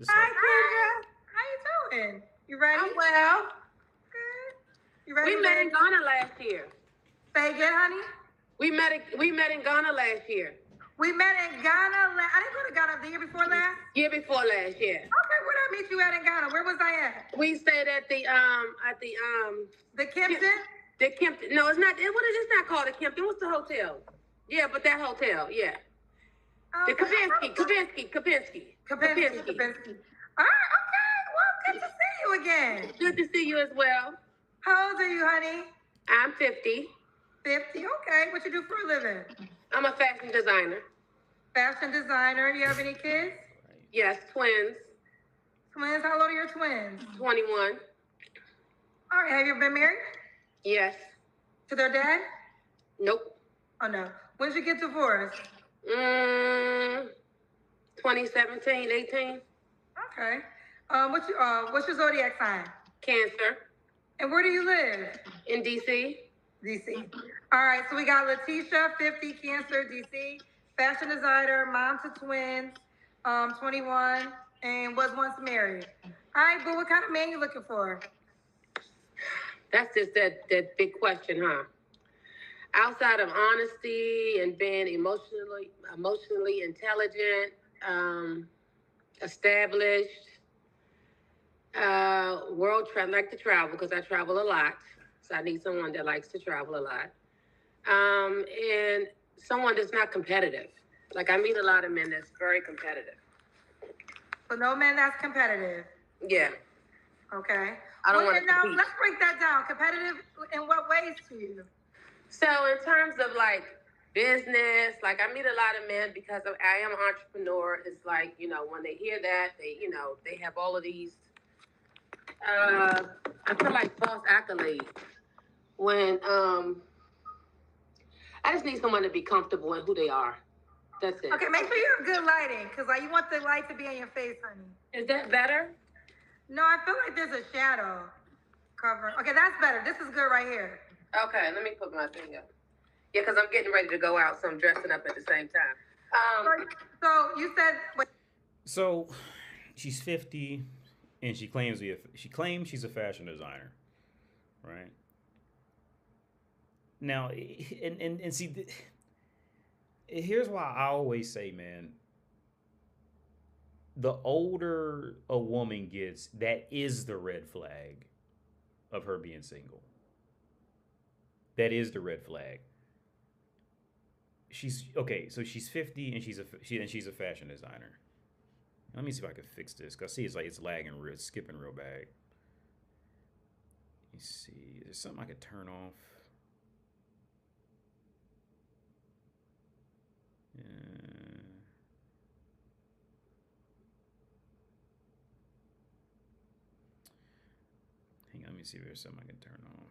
Just Hi, like, Kendra. How you doing? You ready? I'm well. Good. You ready? We met in Ghana last year. Say again, honey. We met in Ghana last year. We met in Ghana. I didn't go to Ghana the year before last. Year before last year. Okay, where did I meet you at in Ghana? Where was I at? We stayed at the The Kimpton. The Kempton. No, it's not. It's not called the Kempton. What's the hotel? Yeah, but that hotel. Yeah. The Kapinski. Kapinski. All right. Okay. Well, good to see you again. Good to see you as well. How old are you, honey? I'm 50. 50. Okay. What you do for a living? I'm a fashion designer. Fashion designer. You have any kids? Yes, twins. Twins. How old are your twins? 21. All right. Have you been married? Yes. To their dad? Nope. Oh no. When did you get divorced? 2017, 18. Okay. What's your zodiac sign? Cancer. And where do you live? In DC. DC. All right. So we got Letitia, 50, Cancer, DC, fashion designer, mom to twins, 21, and was once married. All right. But what kind of man you looking for? That's just that big question, huh? Outside of honesty and being emotionally intelligent, established, like to travel because I travel a lot. So I need someone that likes to travel a lot. And someone that's not competitive. Like I meet a lot of men that's very competitive. So no man that's competitive. Yeah. Okay. I don't want to now compete. let's break that down. Competitive in what ways to you? So in terms of like business, like I meet a lot of men because I am an entrepreneur. It's like, when they hear that, they have all of these, I feel like false accolades. When, I just need someone to be comfortable in who they are. That's it. Okay, make sure you have good lighting because you want the light to be on your face, honey. Is that better? No, I feel like there's a shadow cover. Okay, that's better. This is good right here. Okay, let me put my thing up. Yeah, because I'm getting ready to go out, so I'm dressing up at the same time. So you said. so she's 50, and she claims she's a fashion designer, right? Now, and see, here's why I always say, man, the older a woman gets, that is the red flag of her being single. That is the red flag. She's okay. So she's 50 and she's a fashion designer. Let me see if I can fix this. Cause I see it's lagging it's skipping real bad. Let me see. Is there something I could turn off? Hang on. Let me see if there's something I can turn off.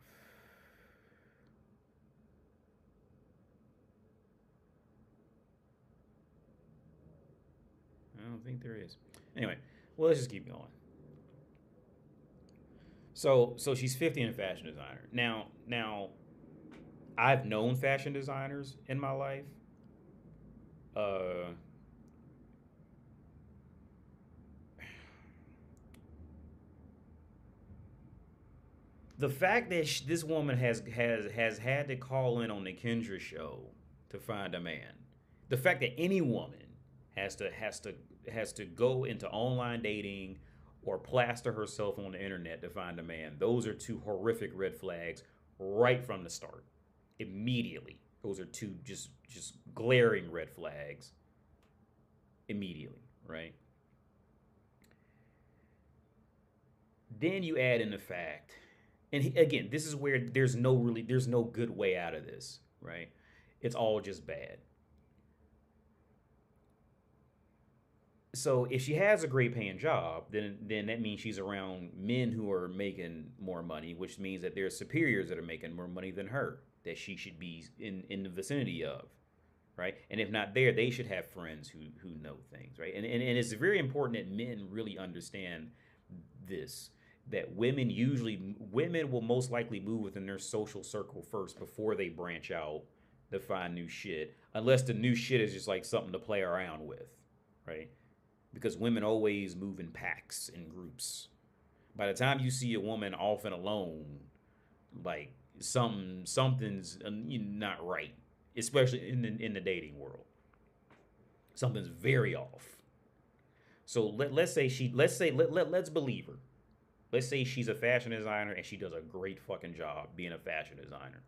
I don't think there is. Anyway, well, let's just keep going. So she's 50 and a fashion designer. Now, I've known fashion designers in my life. Uh, the fact that this woman has had to call in on the Kendra show to find a man. The fact that any woman has to go into online dating or plaster herself on the internet to find a man. Those are two horrific red flags right from the start. Immediately. Those are two just glaring red flags. Immediately, right? Then you add in the fact, and again, this is where there's no good way out of this, right? It's all just bad. So if she has a great paying job, then that means she's around men who are making more money, which means that there's superiors that are making more money than her that she should be in the vicinity of, right? And if not there, they should have friends who know things, right? And it's very important that men really understand this, that women will most likely move within their social circle first before they branch out to find new shit, unless the new shit is just like something to play around with, right? because women always move in packs and groups. By the time you see a woman off and alone, like something's not right, especially in the dating world. Something's very off. So let's say let's believe her. Let's say she's a fashion designer and she does a great fucking job being a fashion designer,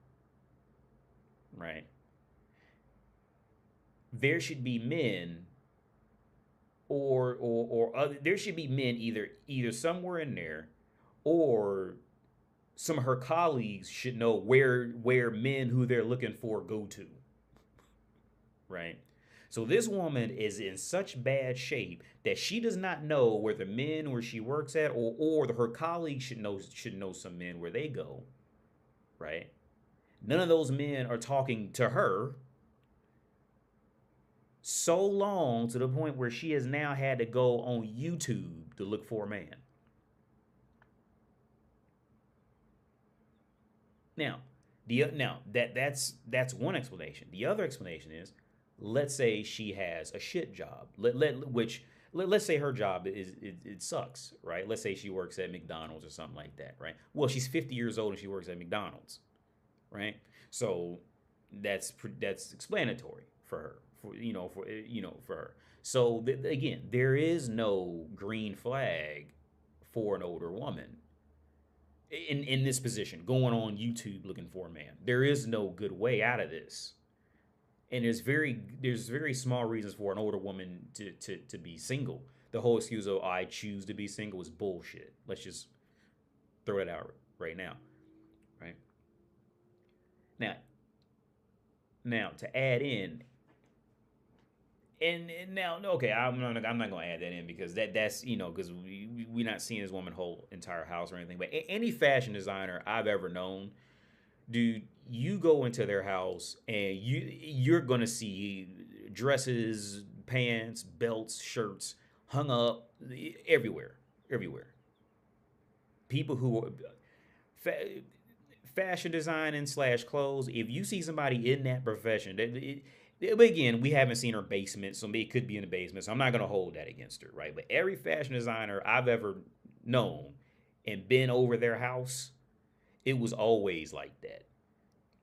right? There should be men or other, there should be men either somewhere in there, or some of her colleagues should know where men who they're looking for go to, right? So this woman is in such bad shape that she does not know where the men where she works at, or her colleagues should know some men where they go, right? None of those men are talking to her so long to the point where she has now had to go on YouTube to look for a man. Now, that's one explanation. The other explanation is, let's say she has a shit job. Let's say her job it sucks, right? Let's say she works at McDonald's or something like that, right? Well, she's 50 years old and she works at McDonald's, right? So that's explanatory for her, for her. So again, there is no green flag for an older woman in this position going on YouTube looking for a man. There is no good way out of this. And there's very small reasons for an older woman to be single. The whole excuse of I choose to be single is bullshit. Let's just throw it out right now, right? Now, to add in, and now okay, I'm not gonna add that in because that's because we're not seeing this woman whole entire house or anything. But any fashion designer I've ever known, dude, you go into their house and you're gonna see dresses, pants, belts, shirts hung up everywhere, everywhere. People who fa- fashion designing slash clothes. If you see somebody in that profession, but again, we haven't seen her basement, so it could be in the basement. So I'm not gonna hold that against her, right? But every fashion designer I've ever known and been over their house, it was always like that,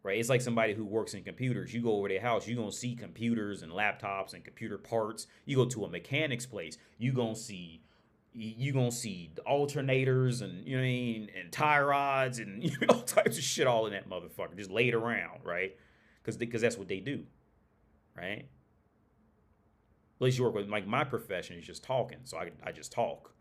right? It's like somebody who works in computers. You go over their house, you're gonna see computers and laptops and computer parts. You go to a mechanic's place, you gonna see alternators and you know what I mean, and tie rods and all types of shit all in that motherfucker just laid around, right? Because that's what they do, right? At least you work with, like, my profession is just talking, so I just talk,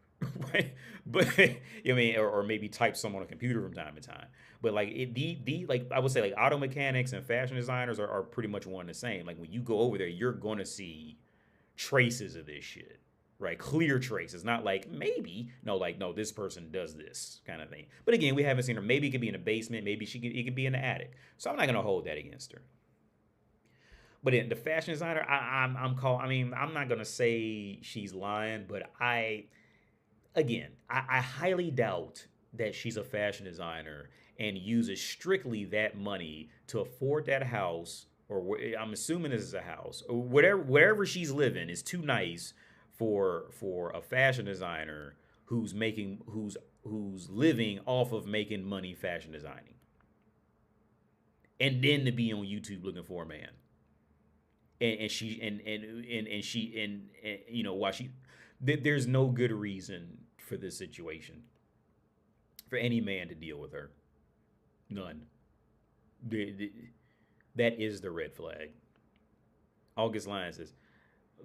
right? But you know what I mean, or maybe type some on a computer from time to time. But like the like I would say like auto mechanics and fashion designers are pretty much one and the same. Like when you go over there, you're gonna see traces of this shit, right? Clear traces, not like maybe no, like no, this person does this kind of thing. But again, we haven't seen her. Maybe it could be in a basement. Maybe it could be in the attic. So I'm not gonna hold that against her. But in the fashion designer, I mean, I'm not gonna say she's lying, but I highly doubt that she's a fashion designer and uses strictly that money to afford that house, or I'm assuming this is a house, or wherever she's living is too nice for a fashion designer who's living off of making money fashion designing, and then to be on YouTube looking for a man. And she and she and why she there's no good reason for this situation for any man to deal with her. None. The- that is the red flag. August Lyon says,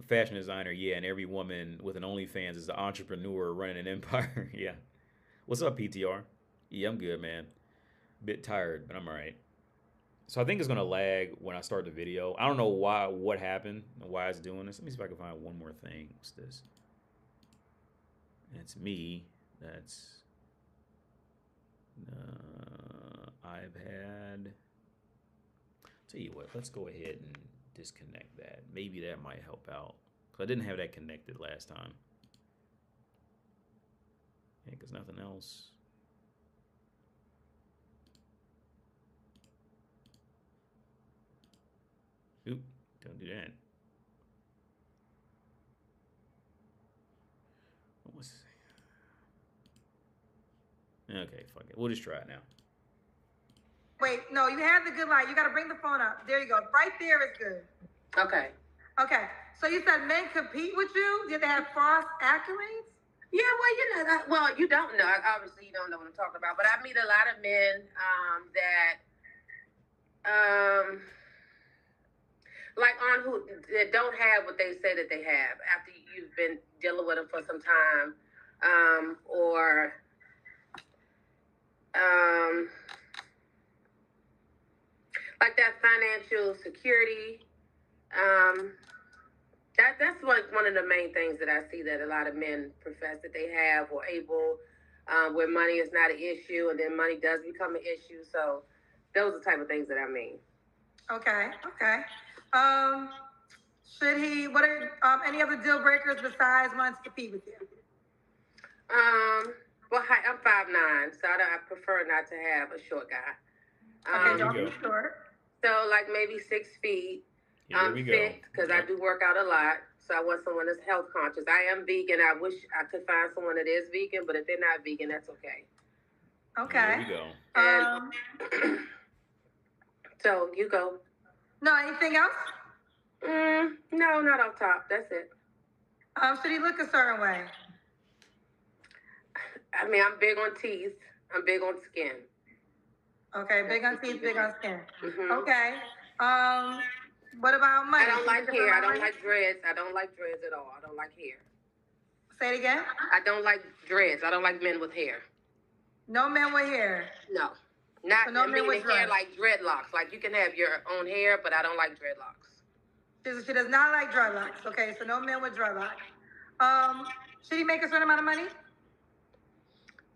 fashion designer, yeah, and every woman with an OnlyFans is an entrepreneur running an empire. Yeah. What's up, PTR? Yeah, I'm good, man. Bit tired, but I'm all right. So I think it's gonna lag when I start the video. I don't know what happened, why it's doing this. Let me see if I can find one more thing. What's this? That's me. That's iPad. Tell you what, let's go ahead and disconnect that. Maybe that might help out. Cause I didn't have that connected last time. Yeah, cause nothing else. Oop, don't do that. Okay, fuck it. We'll just try it now. Wait, no, you have the good light. You got to bring the phone up. There you go. Right there is good. Okay. Okay. So you said men compete with you? Did they have false accolades? Yeah, well, you know, you don't know. Obviously, you don't know what I'm talking about. But I meet a lot of men like that don't have what they say that they have after you've been dealing with them for some time, or like that financial security. That's like one of the main things that I see that a lot of men profess that they have or able, where money is not an issue, and then money does become an issue. So those are the type of things that I mean. Okay. Should he? What are any other deal breakers besides wanting to compete with you? Well, hi, I'm 5'9", so I prefer not to have a short guy. Okay, don't be short. So like maybe 6 feet. Here we fit because I do work out a lot. So I want someone that's health conscious. I am vegan. I wish I could find someone that is vegan, but if they're not vegan, that's okay. Okay. Here we go. So you go. No, anything else? No, not off top. That's it. Should he look a certain way? I mean, I'm big on teeth. I'm big on skin. Okay, big on teeth, big on skin. Mm-hmm. Okay. What about money? I don't like hair. I don't like dreads. I don't like dreads at all. I don't like hair. Say it again? I don't like dreads. I don't like men with hair. No men with hair? No. Not so no men with hair like dreadlocks. Like you can have your own hair, but I don't like dreadlocks. She does not like dreadlocks. Okay, so no men with dreadlocks. Should he make a certain amount of money?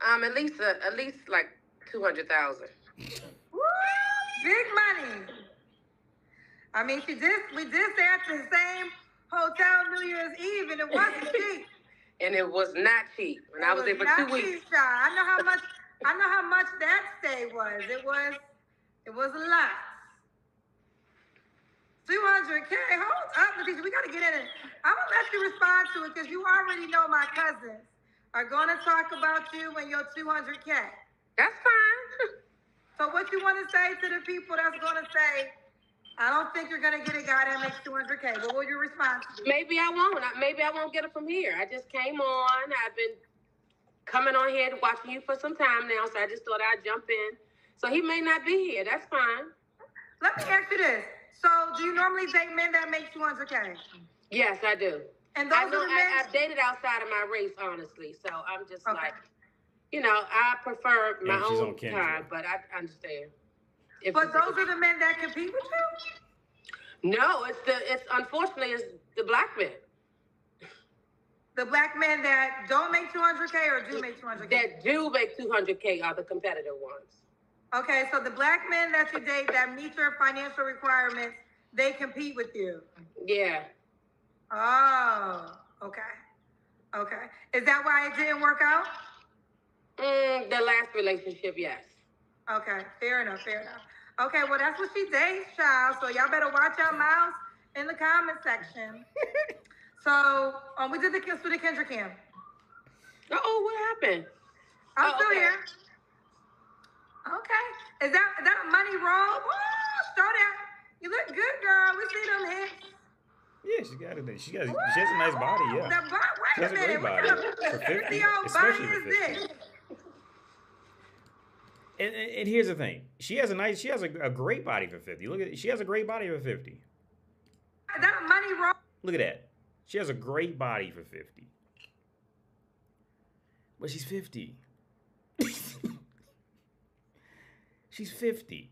At least like 200,000. Big money. I mean, we did stay at the same hotel New Year's Eve, and it wasn't cheap. And it was not cheap. When I was there for 2 weeks. Cheap, I know how much that stay was. It was a lot. 200K. Hold up, Letitia. We gotta get in it. I'm gonna let you respond to it because you already know my cousins are gonna talk about you and your 200K. That's fine. So what you want to say to the people that's gonna say, I don't think you're gonna get a guy that makes 200K. What will your response be? Maybe I won't. Maybe I won't get it from here. I just came on. I've been coming on here and watching you for some time now, so I just thought I'd jump in. So he may not be here. That's fine. Let me ask you this. So do you normally date men that make 200K? Yes, I do. And those are the men? I've dated outside of my race, honestly. So I'm just like, I prefer my own time, but I understand. But those are the men that compete with you? No, unfortunately it's the black men. The black men that don't make 200K or do make 200K? That do make 200K are the competitive ones. Okay, so the black men that you date that meet your financial requirements, they compete with you? Yeah. Oh, okay. Is that why it didn't work out? The last relationship, yes. Okay, fair enough. Okay, well, that's what she dates, child. So y'all better watch your mouths in the comment section. So we did the Kendra Cam. Uh-oh, what happened? I'm still here. Okay. Is that a money roll? Woo, show that. You look good, girl. We see them hips. Yeah, she has a nice body, yeah. Wait a minute. What kind of 50-year-old body is this? And here's the thing. She has a great body for 50. Look at she has a great body for 50. Is that a money roll? Look at that. She has a great body for 50. But she's 50. She's 50.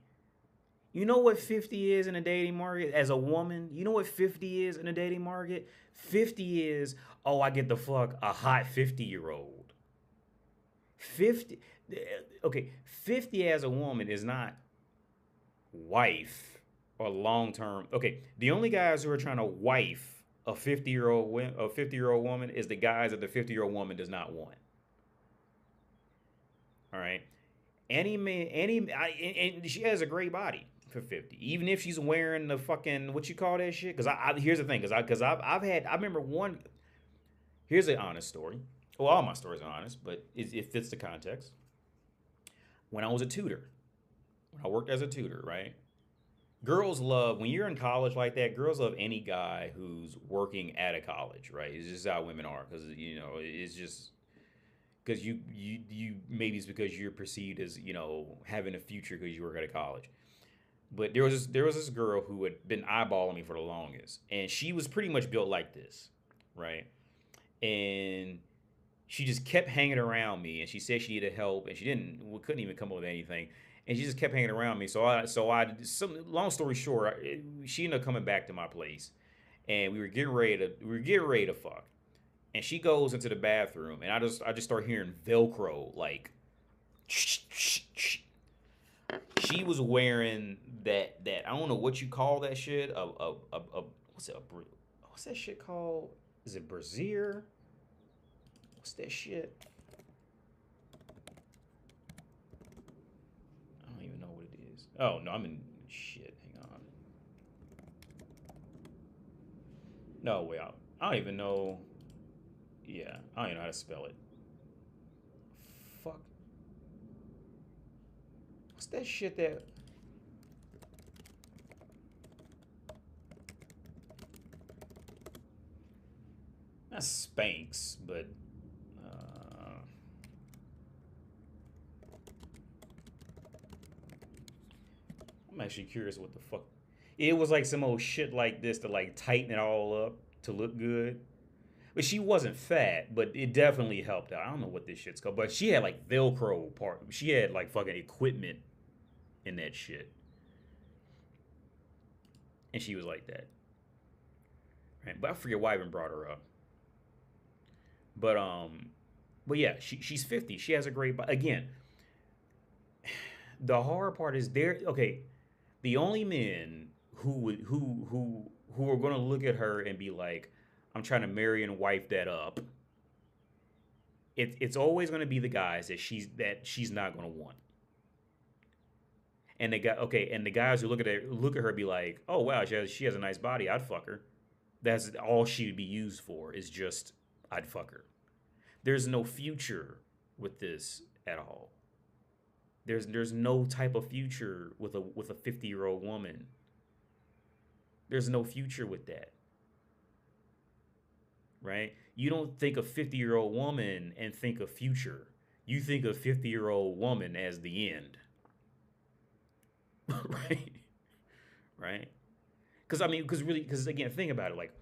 You know what 50 is in a dating market as a woman? You know what 50 is in a dating market? 50 is, oh, I get the fuck a hot 50-year-old. 50 as a woman is not wife or long-term. Okay, the only guys who are trying to wife a 50-year-old woman is the guys that the 50-year-old woman does not want. All right? And she has a great body for 50. Even if she's wearing the fucking, what you call that shit? Because here's the thing, I remember one, here's an honest story. Well, all my stories are honest, but it fits the context. When I was a tutor, when I worked as a tutor, right? Girls love when you're in college like that. Girls love any guy who's working at a college, right? It's just how women are, because it's just because you maybe it's because you're perceived as having a future because you work at a college. But there was this girl who had been eyeballing me for the longest, and she was pretty much built like this, right? And she just kept hanging around me, and she said she needed help, and she didn't we couldn't even come up with anything, and she just kept hanging around me. So long story short, she ended up coming back to my place, and we were getting ready to fuck, and she goes into the bathroom, and I just start hearing Velcro like. She was wearing that I don't know what you call that shit. What's it? What's that shit called? Is it brassiere? What's that shit? I don't even know what it is. Oh no, I'm in shit. Hang on. No, wait. I don't even know. Yeah, I don't even know how to spell it. Fuck. What's that shit that? Not Spanx, but I'm actually curious what the fuck. It was like some old shit like this to like tighten it all up to look good. But she wasn't fat, but it definitely helped out. I don't know what this shit's called, but she had like Velcro part. She had like fucking equipment in that shit, and she was like that. Right? But I forget why I even brought her up. But but yeah, she's 50. She has a great again. The hard part is there. Okay, the only men who are gonna look at her and be like, "I'm trying to marry and wife that up." It's always gonna be the guys that she's not gonna want. And the guys who look at her be like, "Oh wow, she has a nice body. I'd fuck her." That's all she'd be used for is just I'd fuck her. There's no future with this at all. There's no type of future with a 50-year-old woman. There's no future with that, right? You don't think of 50-year-old woman and think of future. You think of 50-year-old woman as the end, right? Right? Because I mean, because again, think about it. Like,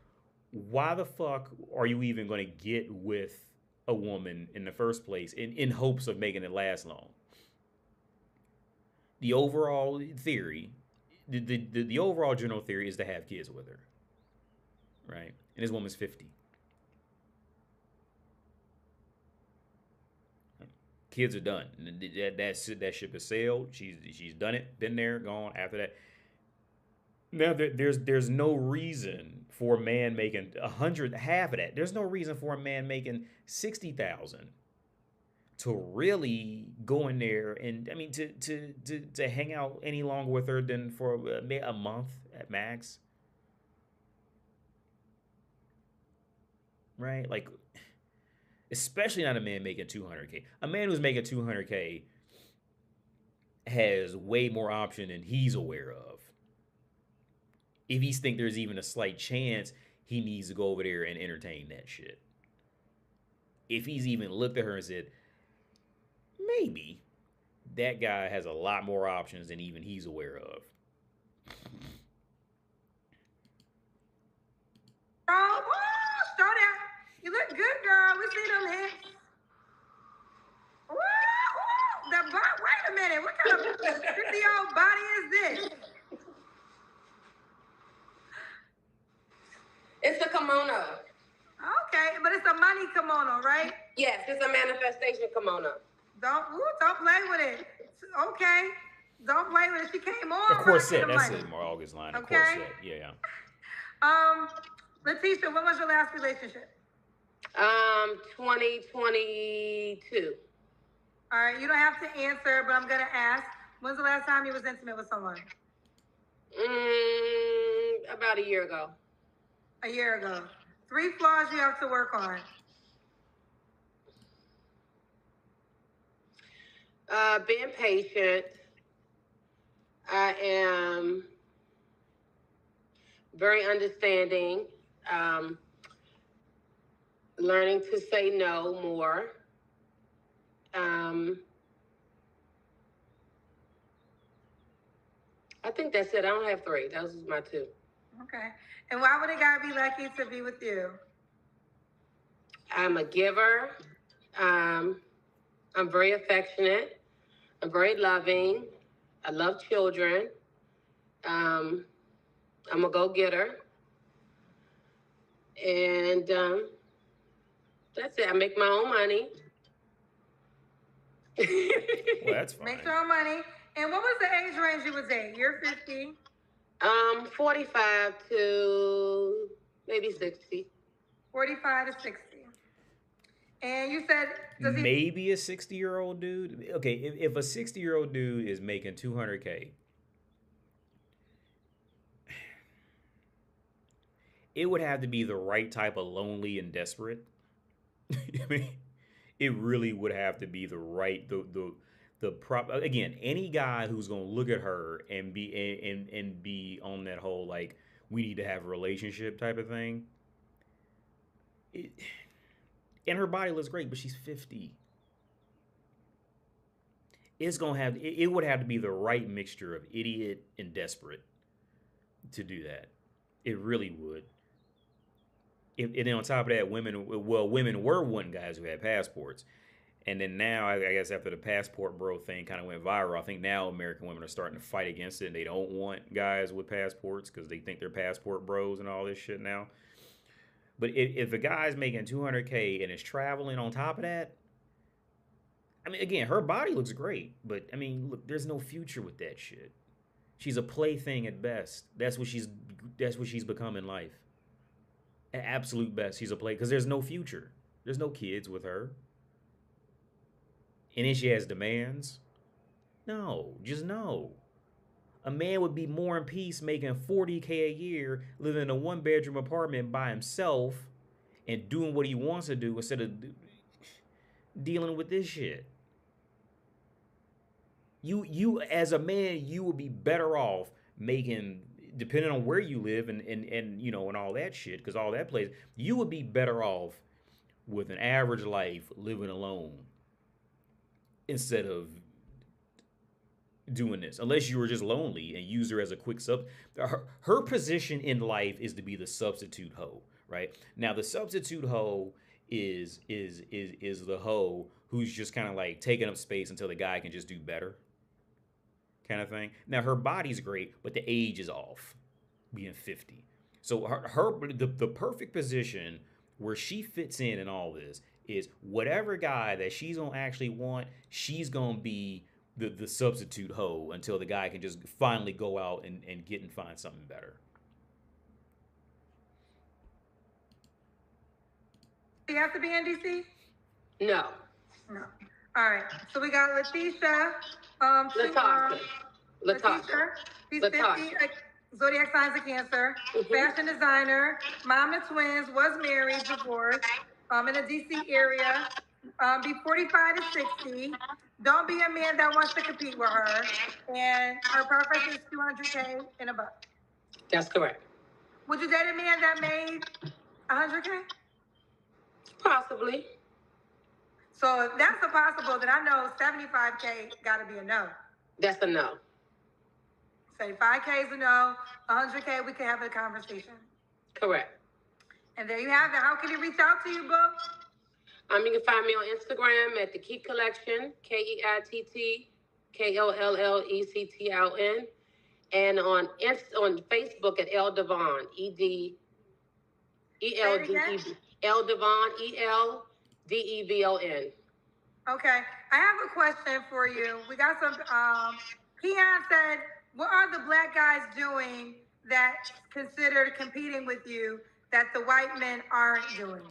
why the fuck are you even going to get with a woman in the first place in hopes of making it last long? The overall theory, the overall general theory is to have kids with her, right? And this woman's 50. Kids are done. That ship has sailed. She's done it, been there, gone. After that, now there's no reason for a man making 100, half of that. There's no reason for a man making 60,000 to really go in there and I mean to hang out any longer with her than for a month at max, right? Like, especially not a man making 200K. A man who's making 200K has way more option than he's aware of. If he's think there's even a slight chance, he needs to go over there and entertain that shit. If he's even looked at her and said, maybe, that guy has a lot more options than even he's aware of. Oh, woo, show that. You look good, girl. We see them hips. Woo, woo. Wait a minute. What kind of 50-year-old body is this? It's a kimono. Okay, but it's a money kimono, right? Yes, it's a manifestation kimono. Don't play with it. Okay, don't play with it. She came on. A corset, that's money. it. More August line. A Okay. corset. Yeah. Letitia, when was your last relationship? 2022. All right, you don't have to answer, but I'm gonna ask. When's the last time you was intimate with someone? About a year ago. A year ago. 3 flaws you have to work on. Being patient. I am very understanding. Um, Learning to say no more. Um, I think that's it. I don't have three. Those was my two. Okay. And why would a guy be lucky to be with you? I'm a giver. Um, I'm very affectionate. I'm very loving. I love children. Um, I'm a go-getter. And that's it. I make my own money. Well, that's fine. Make your own money. And what was the age range you was in? You're 50. 45 to maybe 60. 45 to 60. And you said maybe a 60-year-old dude. Okay, if a 60-year-old dude is making 200K, it would have to be the right type of lonely and desperate. I mean, it really would have to be the right the prop again. Any guy who's gonna look at her and be on that whole like we need to have a relationship type of thing. And her body looks great, but she's 50. It would have to be the right mixture of idiot and desperate to do that. It really would. And then on top of that, women were wanting guys who had passports. And then now, I guess after the passport bro thing kind of went viral, I think now American women are starting to fight against it. And they don't want guys with passports because they think they're passport bros and all this shit now. But if a guy's making 200K and is traveling on top of that, I mean, again, her body looks great. But, I mean, look, there's no future with that shit. She's a plaything at best. That's what she's become in life. At absolute best, she's a play because there's no future. There's no kids with her. And then she has demands. No, just no. A man would be more in peace making 40K a year, living in a one-bedroom apartment by himself and doing what he wants to do instead of dealing with this shit. You as a man, you would be better off making, depending on where you live and you know and all that shit, because all that plays, you would be better off with an average life living alone instead of doing this, unless you were just lonely and use her as a quick sub. Her position in life is to be the substitute hoe, right? Now the substitute hoe is the hoe who's just kind of like taking up space until the guy can just do better, kind of thing. Now her body's great, but the age is off, being 50. So the perfect position where she fits in all this is whatever guy that she's gonna actually want, she's gonna be the substitute hoe until the guy can just finally go out and get and find something better. Do you have to be in DC? No. No. All right. So we got Letitia. Letitia. She's 50. Zodiac signs of Cancer. Fashion designer. Mom of twins. Was married. Divorced. In the DC area. Be 45 to 60. Don't be a man that wants to compete with her. And her preference is 200K and above. That's correct. Would you date a man that made 100K? Possibly. So if that's a possible, then I know 75K got to be a no. That's a no. 75K is a no. 100K, we can have a conversation. Correct. And there you have it. How can he reach out to you, boo? You can find me on Instagram at the Keith Collection, KEITT KOLLECTLN, and on Facebook at El Devon, ELDEV, El Devon, ELDEVON. Okay, I have a question for you. We got some. Keon said, "What are the black guys doing that considered competing with you that the white men aren't doing?"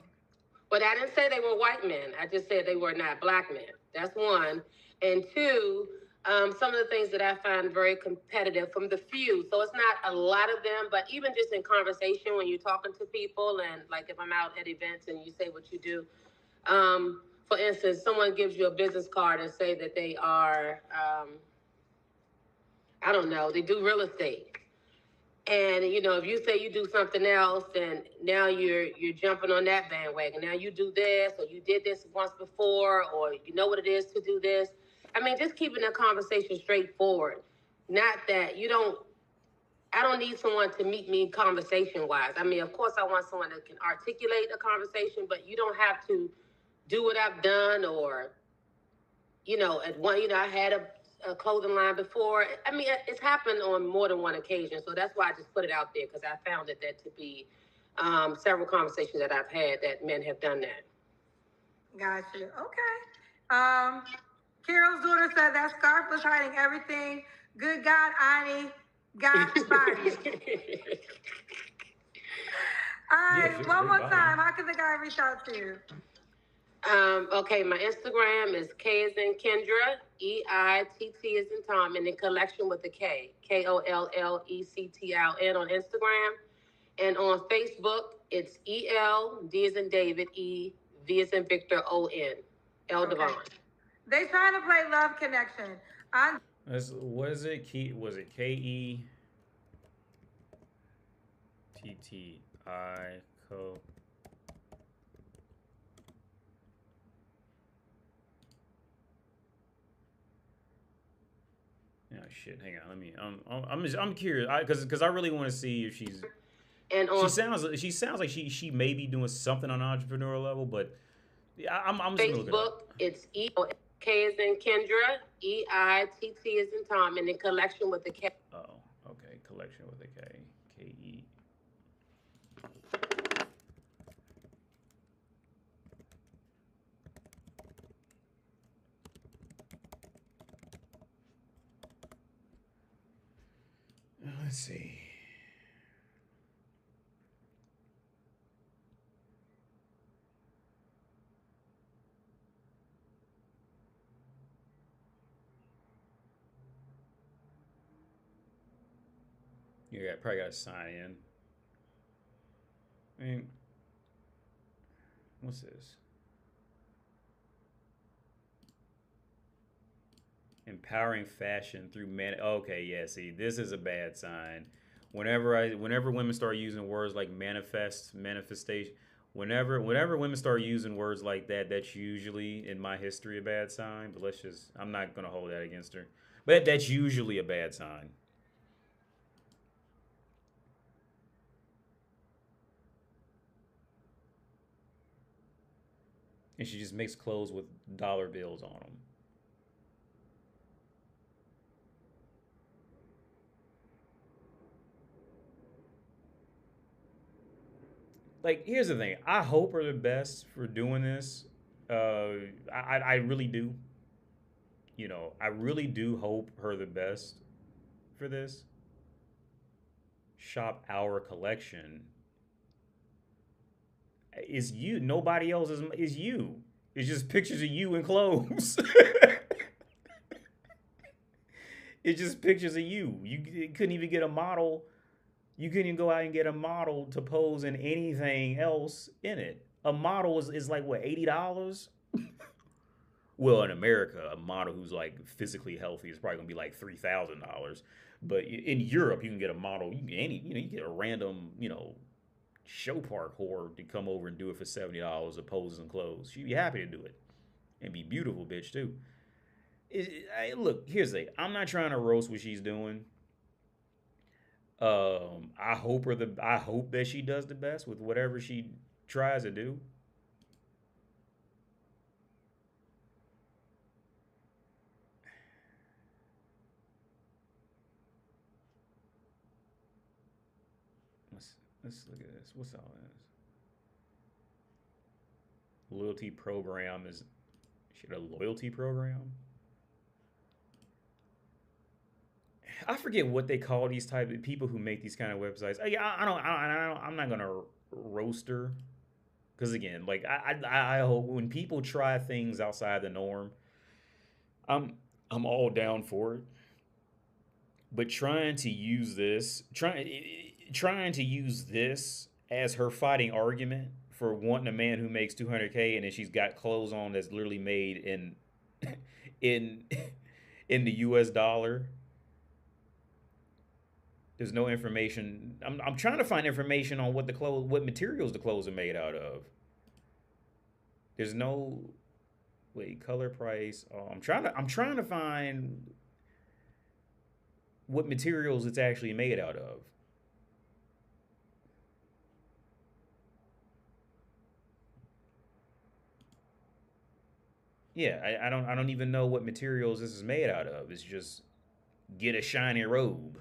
But I didn't say they were white men. I just said they were not black men. That's one. And two, some of the things that I find very competitive from the few. So it's not a lot of them, but even just in conversation when you're talking to people and like if I'm out at events and you say what you do. for instance, someone gives you a business card and say that they are, I don't know, they do real estate. And if you say you do something else, then now you're jumping on that bandwagon. Now you do this, or you did this once before, or you know what it is to do this. I mean, just keeping the conversation straightforward. Not that you don't. I don't need someone to meet me conversation wise. I mean, of course, I want someone that can articulate a conversation, but you don't have to do what I've done, or at one, I had a clothing line before. I mean, it's happened on more than one occasion. So that's why I just put it out there, because I found that to be several conversations that I've had that men have done that. Gotcha. Okay. Carol's daughter said that scarf was hiding everything. Good God, Ani, got body. All right, Yeah, one more body. time. How can the guy reach out to you? Okay, my Instagram is K as in Kendra, EITT as in Tom, and then collection with the K, KOLLECTIN on Instagram. And on Facebook, it's ELD as in David, V as in Victor, ON, L Okay. Devon. They trying to play Love Connection. What is it? Was it KETTI co? Yeah, shit. Hang on. Let me. I'm curious because I really want to see if she's. And on she sounds like she may be doing something on an entrepreneurial level, but I'm just gonna look it Facebook, up. it's K as in Kendra, EITT as in Tom, and then collection with the K. Oh, okay. Collection with a K. KE. Let's see. Yeah, probably got to sign in. I mean, what's this? Empowering fashion through man. Okay, yeah. See, this is a bad sign. Whenever women start using words like manifestation, whenever women start using words like that, that's usually in my history a bad sign. But I'm not gonna hold that against her. But that's usually a bad sign. And she just makes clothes with dollar bills on them. Like, here's the thing. I hope her the best for doing this. I really do. I really do hope her the best for this. Shop our collection is you. Nobody else is you. It's just pictures of you in clothes. It's just pictures of you. You couldn't even get a model. You couldn't even go out and get a model to pose in anything else in it. A model is like what, $80? Well, in America, a model who's like physically healthy is probably gonna be like $3,000. But in Europe, you can get a model. You get a random show park whore to come over and do it for $70 to pose in clothes. She'd be happy to do it and be beautiful, bitch too. Look, here's the thing. I'm not trying to roast what she's doing. I hope that she does the best with whatever she tries to do. Let's look at this. What's all this? Loyalty program is shit, a loyalty program? I forget what they call these type of people who make these kind of websites. I'm not gonna roast her because again, like I hope when people try things outside the norm, I'm I'm all down for it. But trying to use this as her fighting argument for wanting a man who makes 200K and then she's got clothes on that's literally made in in in the US dollar. There's no information. I'm trying to find information on what materials the clothes are made out of. There's no wait, color, price. Oh, I'm trying to find what materials it's actually made out of. Yeah, I don't even know what materials this is made out of. It's just get a shiny robe.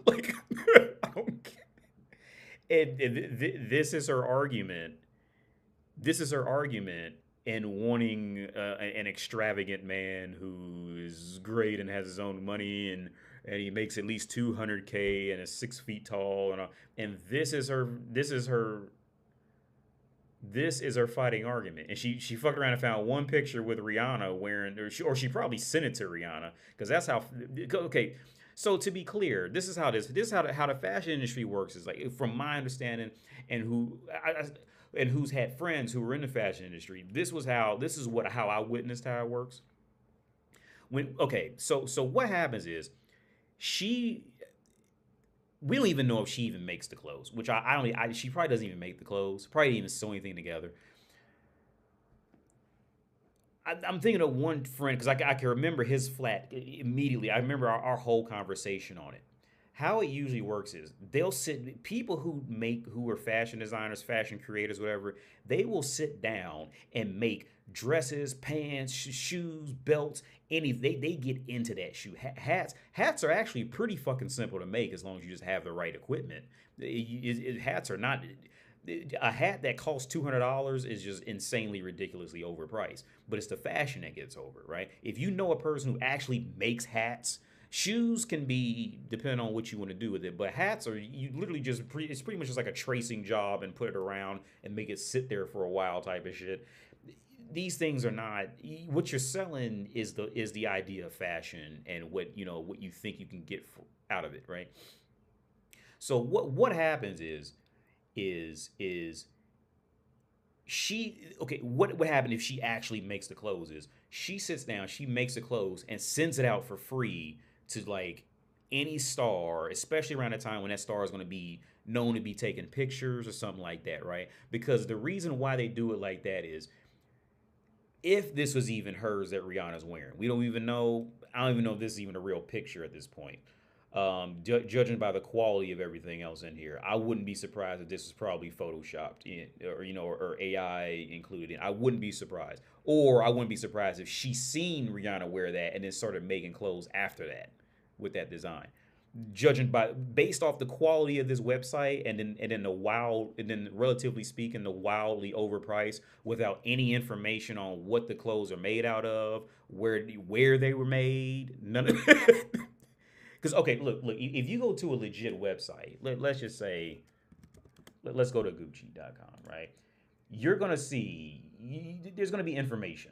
Like I don't get- this is her argument. This is her argument in wanting an extravagant man who is great and has his own money and he makes at least 200K and is 6 feet tall and this is her fighting argument. And she fucked around and found one picture with Rihanna wearing, or she probably sent it to Rihanna because that's how. Okay, so to be clear, this is how the fashion industry works. Is like from my understanding, and and who's had friends who were in the fashion industry. This is how I witnessed how it works. So what happens is she we don't even know if she even makes the clothes, which I don't. She probably doesn't even make the clothes. Probably didn't even sew anything together. I'm thinking of one friend because I can remember his flat immediately. I remember our whole conversation on it. How it usually works is they'll sit people who are fashion designers, fashion creators, whatever. They will sit down and make dresses, pants, shoes, belts. They get into that shoe. Hats are actually pretty fucking simple to make as long as you just have the right equipment. Hats are not a hat that costs $200 is just insanely ridiculously overpriced. But it's the fashion that gets over, right? If you know a person who actually makes hats, shoes can be depending on what you want to do with it. But hats are you literally it's pretty much just like a tracing job and put it around and make it sit there for a while type of shit. These things are not what you're selling is the idea of fashion and what you think you can get out of it, right? So what happens is she okay what happened if she actually makes the clothes is she sits down, she makes the clothes and sends it out for free to like any star, especially around the time when that star is going to be known to be taking pictures or something like that, right? Because the reason why they do it like that is if this was even hers that Rihanna's wearing. We don't even know. I don't even know if this is even a real picture at this point. Judging by the quality of everything else in here, I wouldn't be surprised if this is probably photoshopped in, or AI included in. I wouldn't be surprised, or I wouldn't be surprised if she seen Rihanna wear that and then started making clothes after that with that design. Judging by based off the quality of this website and then relatively speaking the wildly overpriced without any information on what the clothes are made out of, where they were made, none of because okay, look, if you go to a legit website, let's just say let's go to Gucci.com, right? You're gonna see there's gonna be information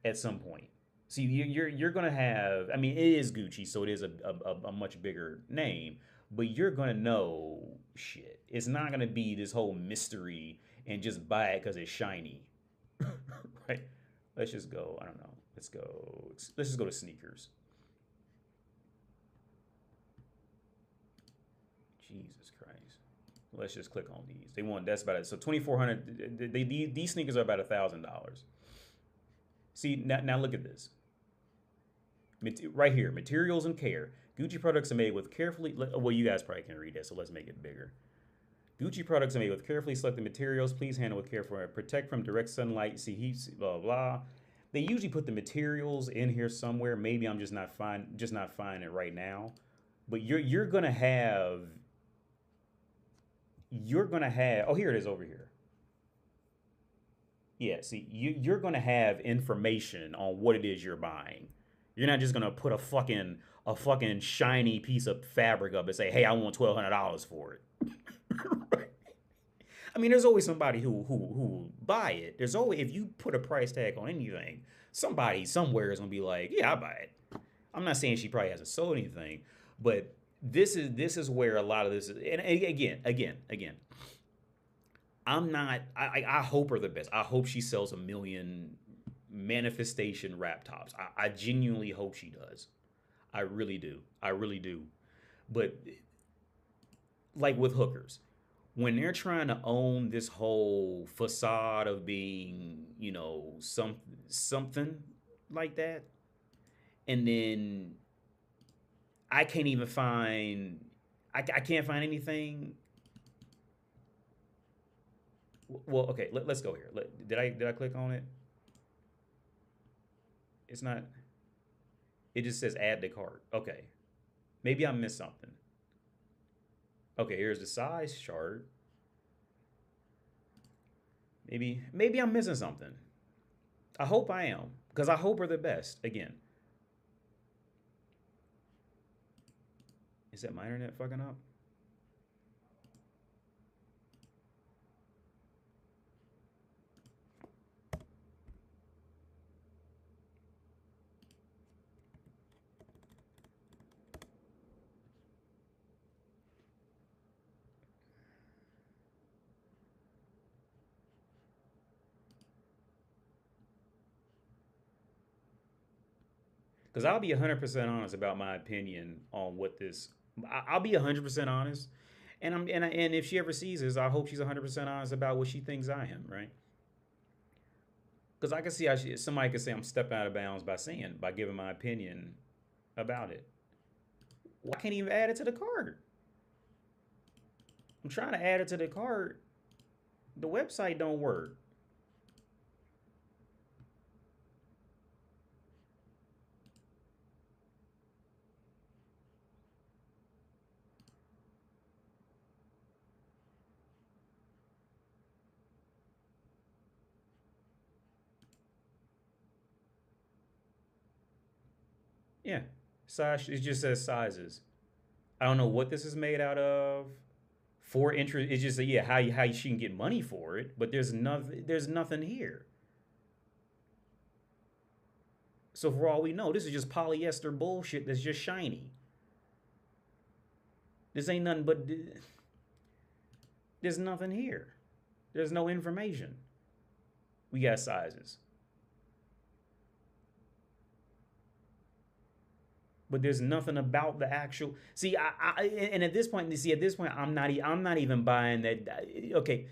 at some point. See, you're gonna have. I mean, it is Gucci, so it is a much bigger name, but you're gonna know shit. It's not gonna be this whole mystery and just buy it because it's shiny, right? Let's just go. I don't know. Let's just go to sneakers. Jesus Christ. Let's just click on these. They want that's about it. So 2,400. These sneakers are about $1,000. See now look at this. Right here, materials and care. Gucci products are made with carefully. Well, you guys probably can read that, so let's make it bigger. Gucci products are made with carefully selected materials. Please handle with care for protect from direct sunlight. See heat. Blah blah. They usually put the materials in here somewhere. Maybe I'm just not finding it right now. But you're gonna have. Oh, here it is over here. Yeah, see, you're gonna have information on what it is you're buying. You're not just gonna put a fucking shiny piece of fabric up and say, "Hey, I want $1,200 for it." Right? I mean, there's always somebody who will buy it. There's always if you put a price tag on anything, somebody somewhere is gonna be like, "Yeah, I buy it." I'm not saying she probably hasn't sold anything, but this is where a lot of this is. And again, I'm not. I hope her the best. I hope she sells 1 million manifestation wrap tops. I genuinely hope she does. I really do. I really do. But like with hookers, when they're trying to own this whole facade of being, something like that, and then I can't even find, I can't find anything. Well, okay, let's go here. Did I click on it? It's not. It just says add to cart. Okay, maybe I missed something. Okay, here's the size chart. Maybe I'm missing something. I hope I am, because I hope we're the best. Again, is that my internet fucking up? Because I'll be 100% honest about my opinion on what this. I'll be 100% honest, and if she ever sees this, I hope she's 100% honest about what she thinks I am, right? Because I can see how somebody could say I'm stepping out of bounds by giving my opinion about it. Well, I can't even add it to the cart. I'm trying to add it to the cart. The website don't work. Yeah, size. It just says sizes. I don't know what this is made out of. For interest, it's just yeah how she can get money for it, but there's nothing here. So for all we know, this is just polyester bullshit that's just shiny. This ain't nothing but there's nothing here. There's no information. We got sizes, but there's nothing about the actual. See, and at this point, I'm not even buying that. Okay,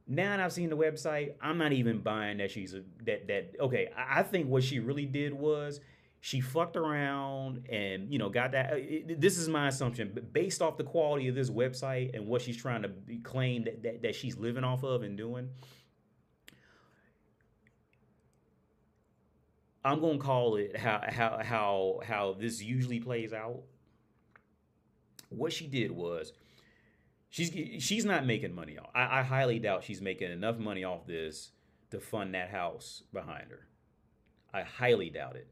now that I've seen the website, I'm not even buying that she's that. Okay, I think what she really did was she fucked around and got that. This is my assumption, but based off the quality of this website and what she's trying to claim that she's living off of and doing. I'm gonna call it how this usually plays out. What she did was she's not making money off. I highly doubt she's making enough money off this to fund that house behind her. I highly doubt it.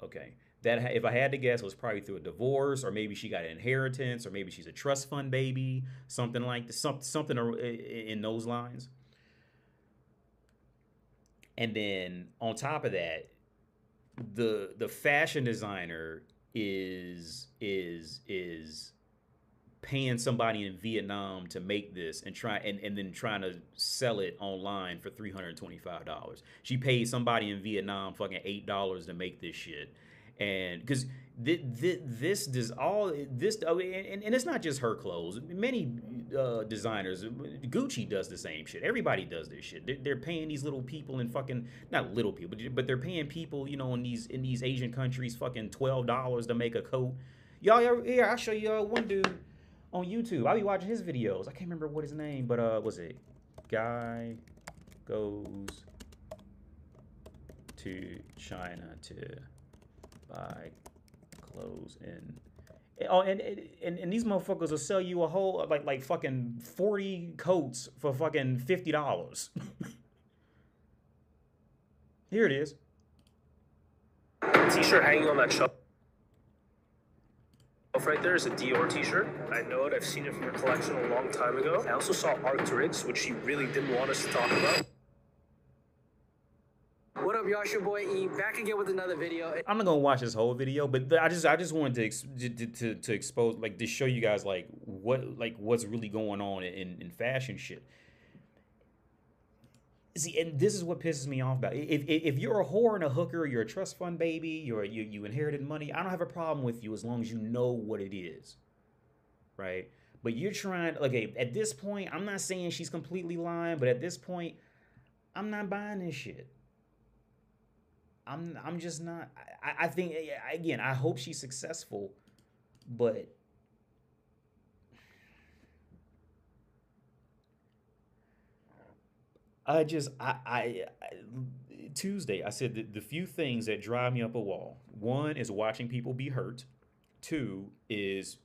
Okay, that if I had to guess, it was probably through a divorce, or maybe she got an inheritance, or maybe she's a trust fund baby, something like this, something in those lines. And then on top of that, the fashion designer is paying somebody in Vietnam to make this and then trying to sell it online for $325. She paid somebody in Vietnam fucking $8 to make this shit, and because this does all this, and it's not just her clothes. Many designers, Gucci does the same shit. Everybody does this shit. They're paying these little people in fucking not little people, but they're paying people, in these Asian countries fucking $12 to make a coat. Y'all, here I'll show you one dude on YouTube. I'll be watching his videos. I can't remember what his name, but was it Guy Goes to China to buy clothes in. Oh, and these motherfuckers will sell you a whole like fucking 40 coats for fucking $50. Here it is. T-shirt hanging on that shelf right there is a Dior t-shirt. I know it. I've seen it from her collection a long time ago. I also saw Arc'teryx, which she really didn't want us to talk about. What up, y'all? It's your boy E, back again with another video. I'm not gonna watch this whole video, but I just wanted to expose, like, to show you guys what's really going on in fashion shit. See, and this is what pisses me off about if you're a whore and a hooker, you're a trust fund baby, you inherited money. I don't have a problem with you as long as you know what it is, right? But you're trying. Okay, at this point, I'm not saying she's completely lying, but at this point, I'm not buying this shit. I'm just not. I think again. I hope she's successful, but Tuesday I said the few things that drive me up a wall. One is watching people be hurt. Two is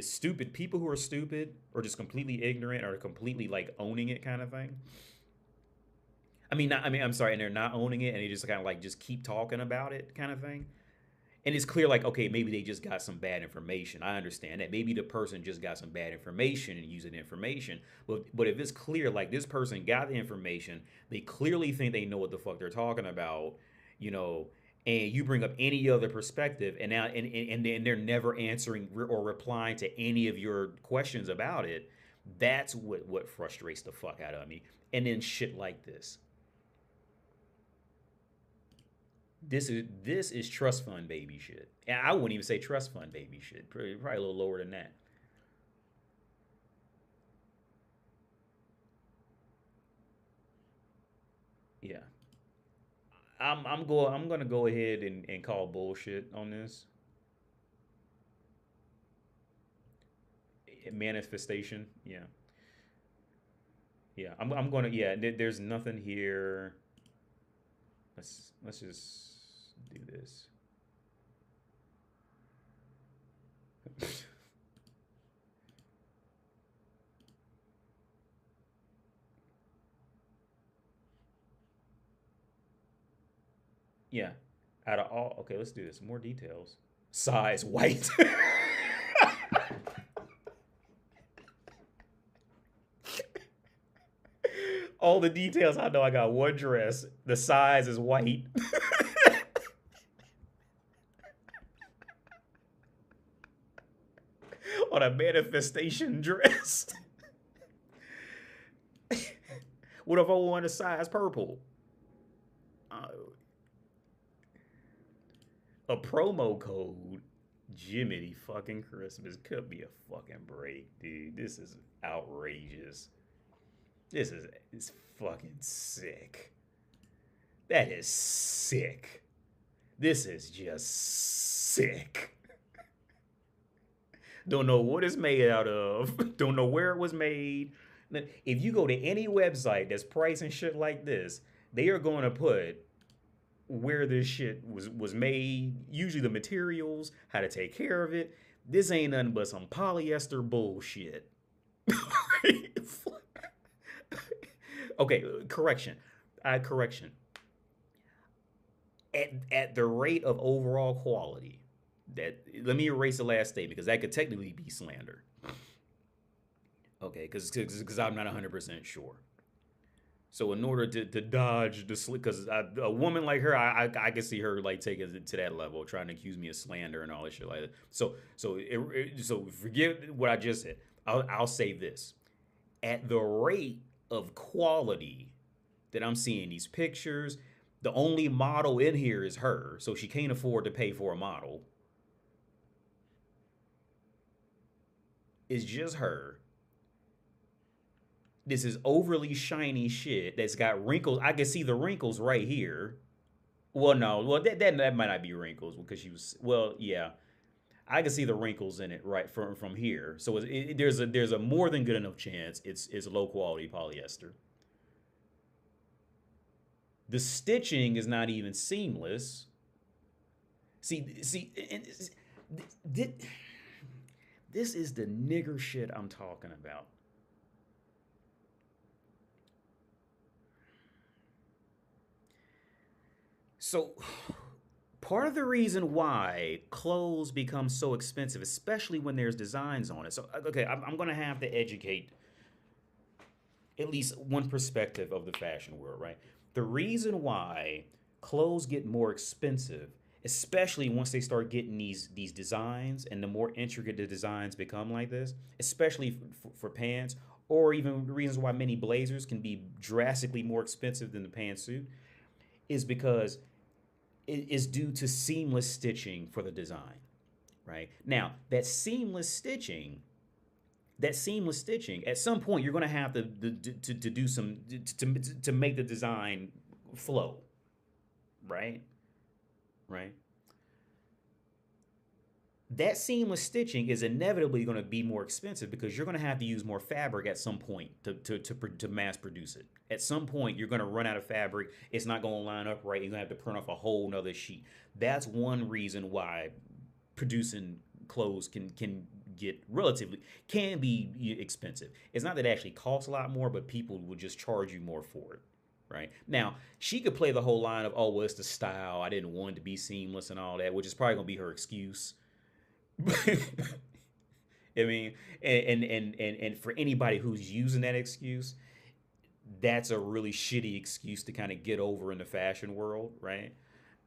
stupid people who are stupid or just completely ignorant or completely like owning it kind of thing. I'm sorry, and they're not owning it and they just kind of like just keep talking about it kind of thing. And it's clear like okay, maybe they just got some bad information. I understand that maybe the person just got some bad information and using the information. But if it's clear like this person got the information, they clearly think they know what the fuck they're talking about, you know, and you bring up any other perspective and now and then they're never answering or replying to any of your questions about it. That's what frustrates the fuck out of me. And then shit like this. This is trust fund baby shit. And I wouldn't even say trust fund baby shit. Probably a little lower than that. Yeah. I'm gonna go ahead and call bullshit on this. Manifestation. Yeah. Yeah. I'm gonna yeah, there's nothing here. Let's just do this. Yeah. Out of all, okay, let's do this. More details. Size white. All the details I know. I got one dress. The size is white. On a manifestation dress. What if I want a size purple? Uh, a promo code. Jiminy fucking Christmas. Could be a fucking break, dude. This is outrageous. This is fucking sick. That is sick. This is just sick. Don't know what it's made out of. Don't know where it was made. If you go to any website that's pricing shit like this, they are going to put where this shit was made, usually the materials, how to take care of it. This ain't nothing but some polyester bullshit. Okay, correction. Correction. At the rate of overall quality, that let me erase the last statement because that could technically be slander. Okay, because I'm not 100% sure. So in order to dodge the because a woman like her, I can see her like taking it to that level, trying to accuse me of slander and all this shit like that. So forget what I just said. I'll say this: at the rate of quality that I'm seeing these pictures, the only model in here is her, so she can't afford to pay for a model. It's just her. This is overly shiny shit that's got wrinkles. I can see the wrinkles right here. Well, no, well that might not be wrinkles because she was well, yeah. I can see the wrinkles in it right from here. So there's a more than good enough chance it's low quality polyester. The stitching is not even seamless. See, this is the nigger shit I'm talking about. So, part of the reason why clothes become so expensive, especially when there's designs on it. So, okay, I'm going to have to educate at least one perspective of the fashion world, right? The reason why clothes get more expensive, especially once they start getting these designs and the more intricate the designs become like this, especially for pants, or even reasons why many blazers can be drastically more expensive than the pantsuit, is because it is due to seamless stitching for the design. Right now, that seamless stitching, at some point you're going to have to do some to make the design flow, right? Right. That seamless stitching is inevitably going to be more expensive because you're going to have to use more fabric at some point to mass produce it. At some point, you're going to run out of fabric. It's not going to line up right. You're going to have to print off a whole nother sheet. That's one reason why producing clothes can be expensive. It's not that it actually costs a lot more, but people will just charge you more for it. Right now, she could play the whole line of, "Oh, well, it's the style. I didn't want it to be seamless and all that," which is probably gonna be her excuse. I mean, and for anybody who's using that excuse, that's a really shitty excuse to kind of get over in the fashion world, right?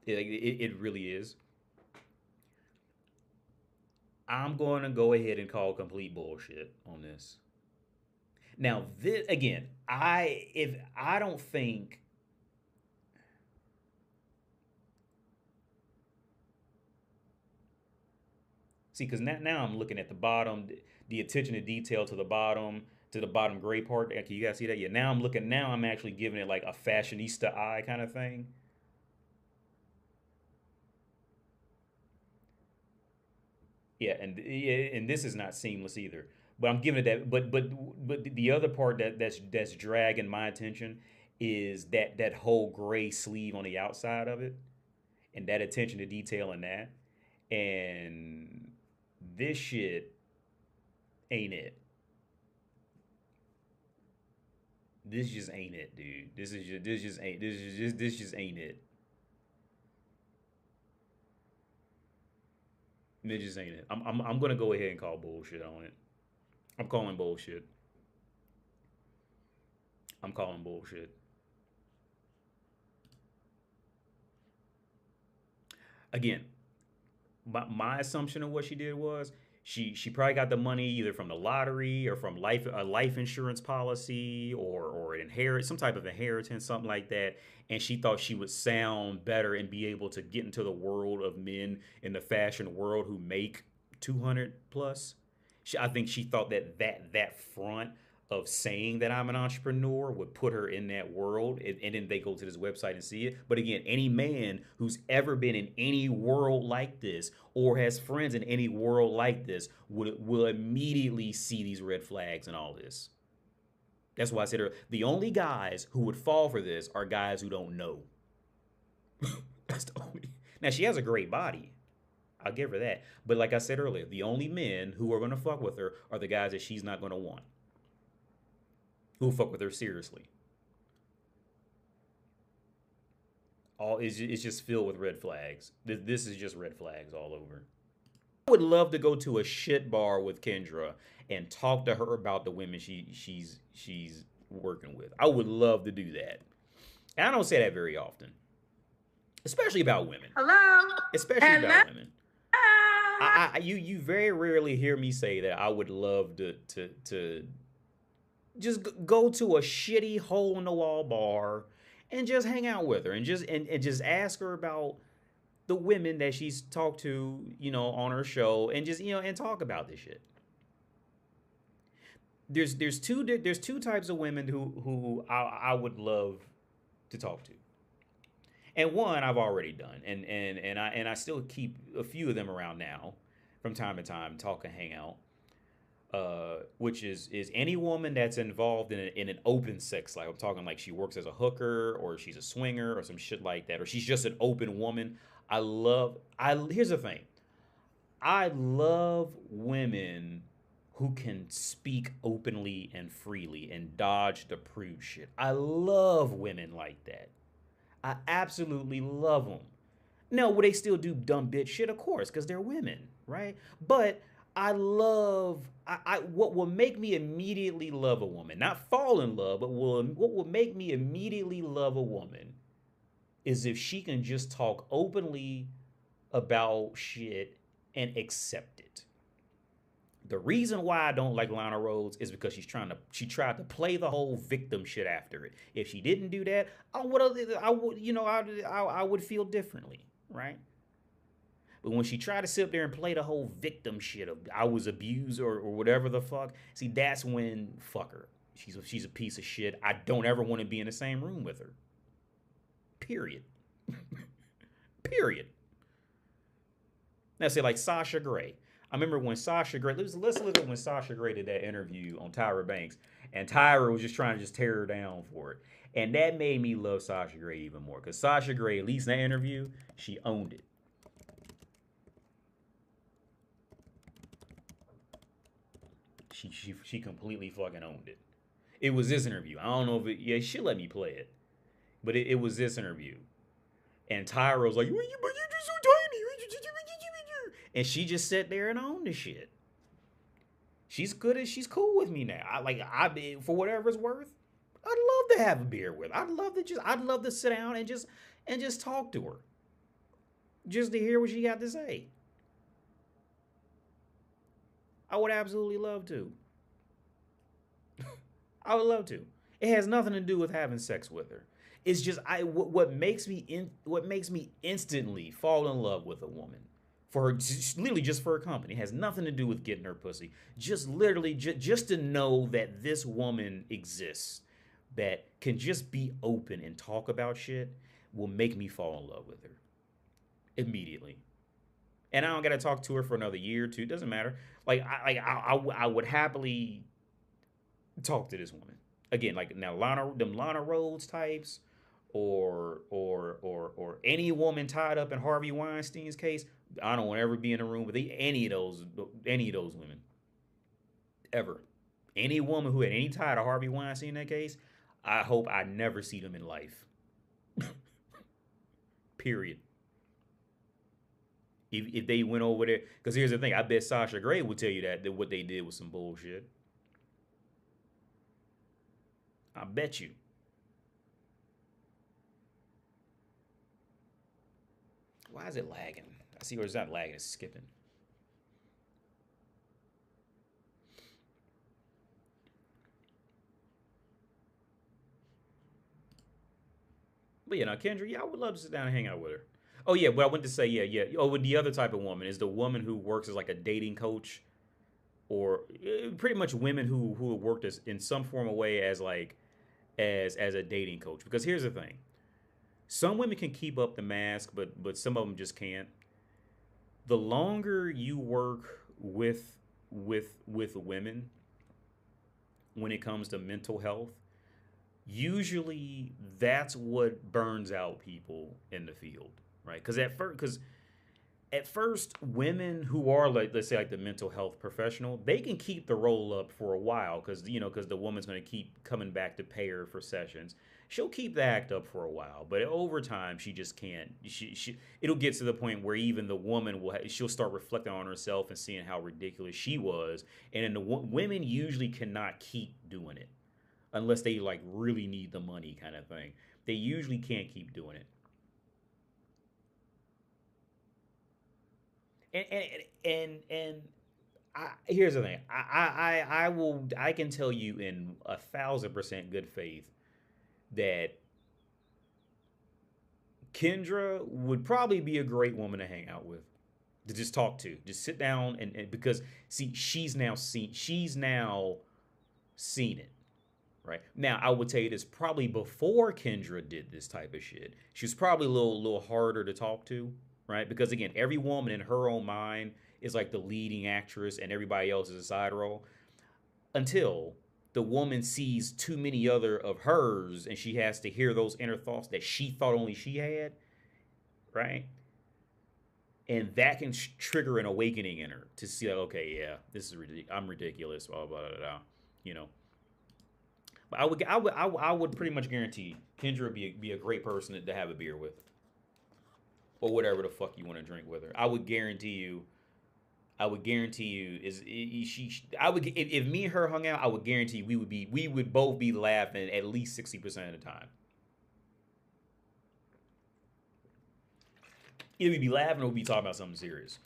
It really is. I'm going to go ahead and call complete bullshit on this. Now, this again, I don't think. See, because now I'm looking at the bottom, the attention to detail to the bottom gray part. Can you guys see that? Yeah. Now I'm looking. Now I'm actually giving it like a fashionista eye kind of thing. And this is not seamless either. But I'm giving it that. But the other part that's dragging my attention is that whole gray sleeve on the outside of it, and that attention to detail in that, and this shit ain't it. This just ain't it, dude. This just ain't it. This just ain't it. I'm gonna go ahead and call bullshit on it. I'm calling bullshit. I'm calling bullshit. Again, my assumption of what she did was she probably got the money either from the lottery or from a life insurance policy or an inherit some type of inheritance, something like that. And she thought she would sound better and be able to get into the world of men in the fashion world who make 200 plus. I think she thought that front of saying that I'm an entrepreneur would put her in that world, and then they go to this website and see it. But again, any man who's ever been in any world like this or has friends in any world like this will immediately see these red flags and all this. That's why I said the only guys who would fall for this are guys who don't know. That's the only. Now she has a great body. I'll give her that. But like I said earlier, the only men who are going to fuck with her are the guys that she's not going to want. Who fuck with her seriously. It's just filled with red flags. This is just red flags all over. I would love to go to a shit bar with Kendra and talk to her about the women she's working with. I would love to do that. And I don't say that very often, especially about women. Hello. Especially about women. You very rarely hear me say that I would love to just go to a shitty hole in the wall bar and just hang out with her and just ask her about the women that she's talked to, on her show, and just and talk about this shit. There's two types of women who I would love to talk to. And one I've already done, and I still keep a few of them around now, from time to time, talk and hang out. Which is any woman that's involved in an open sex life. I'm talking like she works as a hooker or she's a swinger or some shit like that, or she's just an open woman. Here's the thing. I love women who can speak openly and freely and dodge the prude shit. I love women like that. I absolutely love them. Now, will they still do dumb bitch shit? Of course, because they're women, right? But I love what will make me immediately love a woman, not fall in love, but what will make me immediately love a woman is if she can just talk openly about shit and accept it. The reason why I don't like Lana Rhodes is because she tried to play the whole victim shit after it. If she didn't do that, I would feel differently, right? But when she tried to sit up there and play the whole victim shit of I was abused or whatever the fuck, see, that's when fuck her. She's a piece of shit. I don't ever want to be in the same room with her. Period. Period. Now, say like Sasha Grey. I remember when Sasha Grey. Let's look at when Sasha Grey did that interview on Tyra Banks, and Tyra was just trying to just tear her down for it, and that made me love Sasha Grey even more because Sasha Grey, at least in that interview, she owned it. She completely fucking owned it. It was this interview. I don't know if it. Yeah, she let me play it, but it was this interview, and Tyra was like, "But you're just so tiny," and she just sat there and owned the shit. She's cool with me now. I for whatever it's worth, I'd love to have a beer with her. I'd love to sit down and just talk to her. Just to hear what she got to say. I would absolutely love to. I would love to. It has nothing to do with having sex with her. It's just what makes me instantly fall in love with a woman for her, literally just for her company. It has nothing to do with getting her pussy. Just literally just to know that this woman exists, that can just be open and talk about shit, will make me fall in love with her immediately. And I don't gotta talk to her for another year or two. It doesn't matter. I would happily talk to this woman again. Like now, Lana Rhodes types, or any woman tied up in Harvey Weinstein's case. I don't want to ever be in a room with any of those women ever. Any woman who had any tie to Harvey Weinstein in that case, I hope I never see them in life. Period. If they went over there, because here's the thing, I bet Sasha Grey would tell you that what they did was some bullshit. I bet you. Why is it lagging? I see where it's not lagging, it's skipping. But yeah, now Kendra, yeah, I would love to sit down and hang out with her. Oh yeah, but I went to say, yeah. Oh, with the other type of woman is the woman who works as like a dating coach, or pretty much women who have worked as in some form of way as like as a dating coach. Because here's the thing, some women can keep up the mask, but some of them just can't. The longer you work with women when it comes to mental health, usually that's what burns out people in the field, right? Because at first, women who are like, let's say like the mental health professional, they can keep the roll up for a while because the woman's going to keep coming back to pay her for sessions. She'll keep the act up for a while, but over time she just can't. It'll get to the point where even the woman she'll start reflecting on herself and seeing how ridiculous she was, and then the women usually cannot keep doing it unless they like really need the money kind of thing. They usually can't keep doing it. And here's the thing. I can tell you in 1,000% good faith that Kendra would probably be a great woman to hang out with, to just talk to, just sit down and because see she's now seen it. Right now, I would tell you this: probably before Kendra did this type of shit, she was probably a little harder to talk to, right? Because again, every woman in her own mind is like the leading actress, and everybody else is a side role. Until the woman sees too many other of hers, and she has to hear those inner thoughts that she thought only she had, right? And that can trigger an awakening in her to see, like, okay, yeah, this is ridiculous. I'm ridiculous, blah blah blah, blah, you know. But I would pretty much guarantee Kendra would be a great person to have a beer with, or whatever the fuck you want to drink with her. I would guarantee you if me and her hung out, I would guarantee we would both be laughing at least 60% of the time. Either we'd be laughing or we'd be talking about something serious.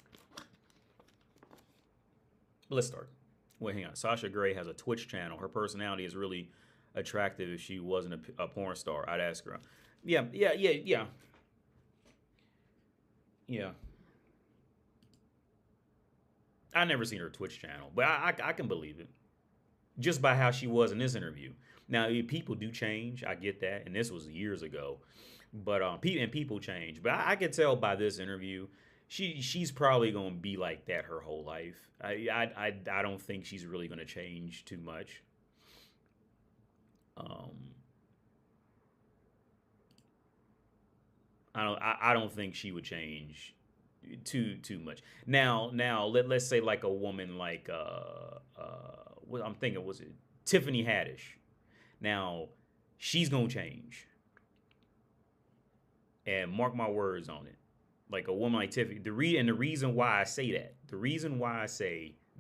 But let's start. Wait, hang on. Sasha Grey has a Twitch channel. Her personality is really attractive. If she wasn't a porn star, I'd ask her. Yeah. I never seen her Twitch channel, but I can believe it just by how she was in this interview. Now, people do change. I get that, and this was years ago. But people change. But I could tell by this interview, she's probably gonna be like that her whole life. I don't think she's really gonna change too much. I don't think she would change too much. Now let's say like a woman like what I'm thinking, was it Tiffany Haddish? Now she's gonna change, and mark my words on it. Like a woman like Tiffany, the reason why I say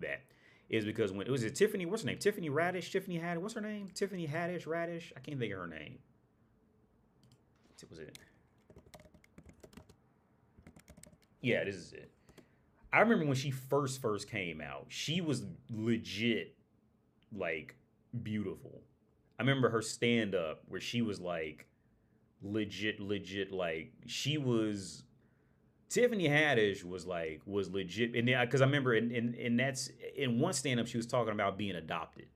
that is because when it was Tiffany, what's her name? Tiffany Radish, Tiffany Haddish, what's her name? Tiffany Haddish, Radish. I can't think of her name. Was it? Yeah, this is it. I remember when she first came out, she was legit like beautiful. I remember her stand up where she was like legit like she was Tiffany Haddish was legit, and because I remember in that's in one stand up she was talking about being adopted,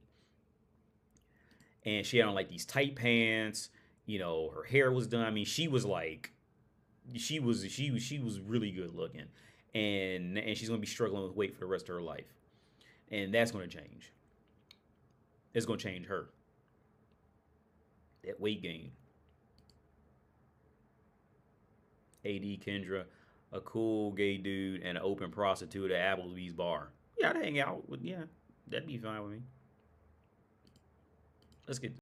and she had on like these tight pants, her hair was done. I mean, she was like, she was really good looking, and she's gonna be struggling with weight for the rest of her life, and that's gonna change. It's gonna change her. That weight gain. AD Kendra, a cool gay dude and an open prostitute at Applebee's bar. Yeah, I'd hang out with, yeah, that'd be fine with me. Let's get